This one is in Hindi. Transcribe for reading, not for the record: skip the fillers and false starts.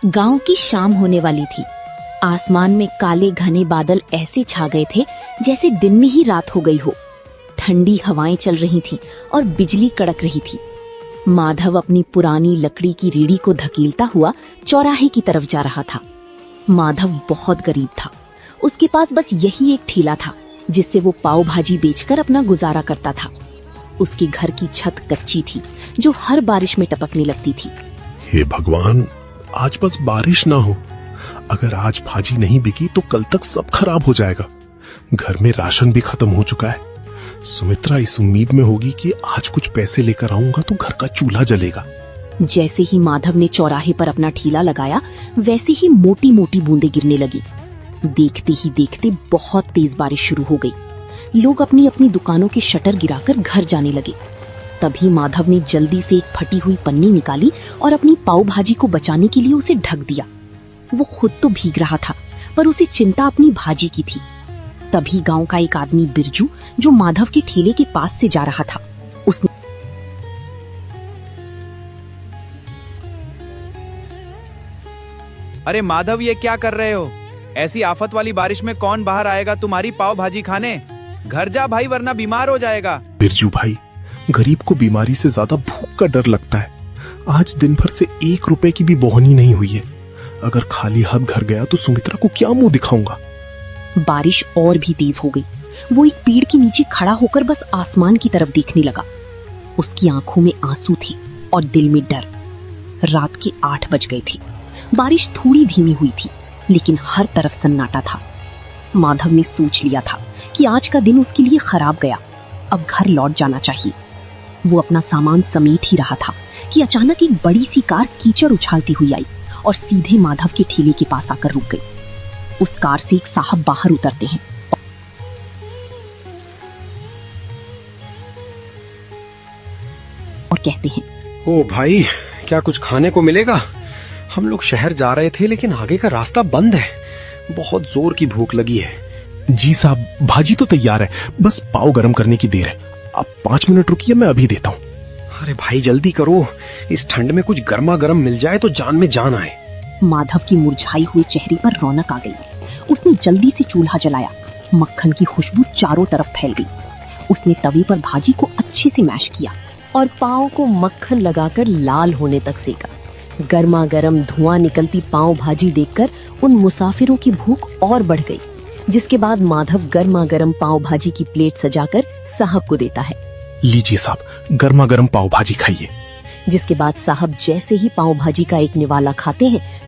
गांव की शाम होने वाली थी। आसमान में काले घने बादल ऐसे छा गए थे जैसे दिन में ही रात हो गई हो। ठंडी हवाएं चल रही थीं और बिजली कड़क रही थी। माधव अपनी पुरानी लकड़ी की रेड़ी को धकेलता हुआ चौराहे की तरफ जा रहा था। माधव बहुत गरीब था। उसके पास बस यही एक ठेला था जिससे वो पाव भाजी बेचकर अपना गुजारा करता था। उसके घर की छत कच्ची थी जो हर बारिश में टपकने लगती थी। हे भगवान, आज बस बारिश ना हो। अगर आज भाजी नहीं बिकी तो कल तक सब खराब हो जाएगा। घर में राशन भी खत्म हो चुका है। सुमित्रा इस उम्मीद में होगी कि आज कुछ पैसे लेकर आऊंगा तो घर का चूल्हा जलेगा। जैसे ही माधव ने चौराहे पर अपना ठेला लगाया वैसे ही मोटी मोटी बूंदें गिरने लगी। देखते ही देखते बहुत तेज बारिश शुरू हो गई। लोग अपनी अपनी दुकानों के शटर गिराकर घर जाने लगे। तभी माधव ने जल्दी से एक फटी हुई पन्नी निकाली और अपनी पाव भाजी को बचाने के लिए उसे ढक दिया। वो खुद तो भीग रहा था पर उसे चिंता अपनी भाजी की थी। तभी गांव का एक आदमी बिरजू जो माधव के ठेले के पास से जा रहा था, उसने अरे माधव, ये क्या कर रहे हो? ऐसी आफत वाली बारिश में कौन बाहर आएगा तुम्हारी पाव भाजी खाने? घर जा भाई, वरना बीमार हो जाएगा। बिरजू भाई, गरीब को बीमारी से ज्यादा भूख का डर लगता है। आज दिन भर से 1 रुपए की भी बोहनी नहीं हुई है। अगर खाली हाथ घर गया तो सुमित्रा को क्या मुंह दिखाऊंगा। बारिश और भी तेज हो गई। वो एक पेड़ के नीचे खड़ा होकर बस आसमान की तरफ देखने लगा। उसकी आंखों में आंसू थे और दिल में डर। रात के 8 बज गए थे। बारिश थोड़ी धीमी हुई थी लेकिन हर तरफ सन्नाटा था। माधव ने सोच लिया था कि आज का दिन उसके लिए खराब गया। अब घर लौट जाना चाहिए। वो अपना सामान समेट ही रहा था कि अचानक एक बड़ी सी कार कीचड़ उछालती हुई आई और सीधे माधव के ठेले के पास आकर रुक गई। उस कार से एक साहब बाहर उतरते हैं और कहते हैं, ओ भाई, क्या कुछ खाने को मिलेगा? हम लोग शहर जा रहे थे लेकिन आगे का रास्ता बंद है। बहुत जोर की भूख लगी है। जी साहब, भाजी तो तैयार है, बस पाव गरम करने की देर है। आप 5 मिनट रुकिए, मैं अभी देता हूँ। अरे भाई जल्दी करो, इस ठंड में कुछ गर्मा गर्म मिल जाए तो जान में जान आए। माधव की मुरझाई हुए चेहरे पर रौनक आ गई। उसने जल्दी से चूल्हा जलाया। मक्खन की खुशबू चारों तरफ फैल गई। उसने तवे पर भाजी को अच्छे से मैश किया और पाव को मक्खन लगाकर लाल होने तक सेका। गर्मा गर्म धुआं निकलती पाव भाजी देखकर उन मुसाफिरों की भूख और बढ़ गई। जिसके बाद माधव गर्मा गर्म पाव भाजी की प्लेट सजाकर साहब को देता है। लीजिए साहब, गर्मा गर्म पाव भाजी खाइए। जिसके बाद साहब जैसे ही पाव भाजी का एक निवाला खाते हैं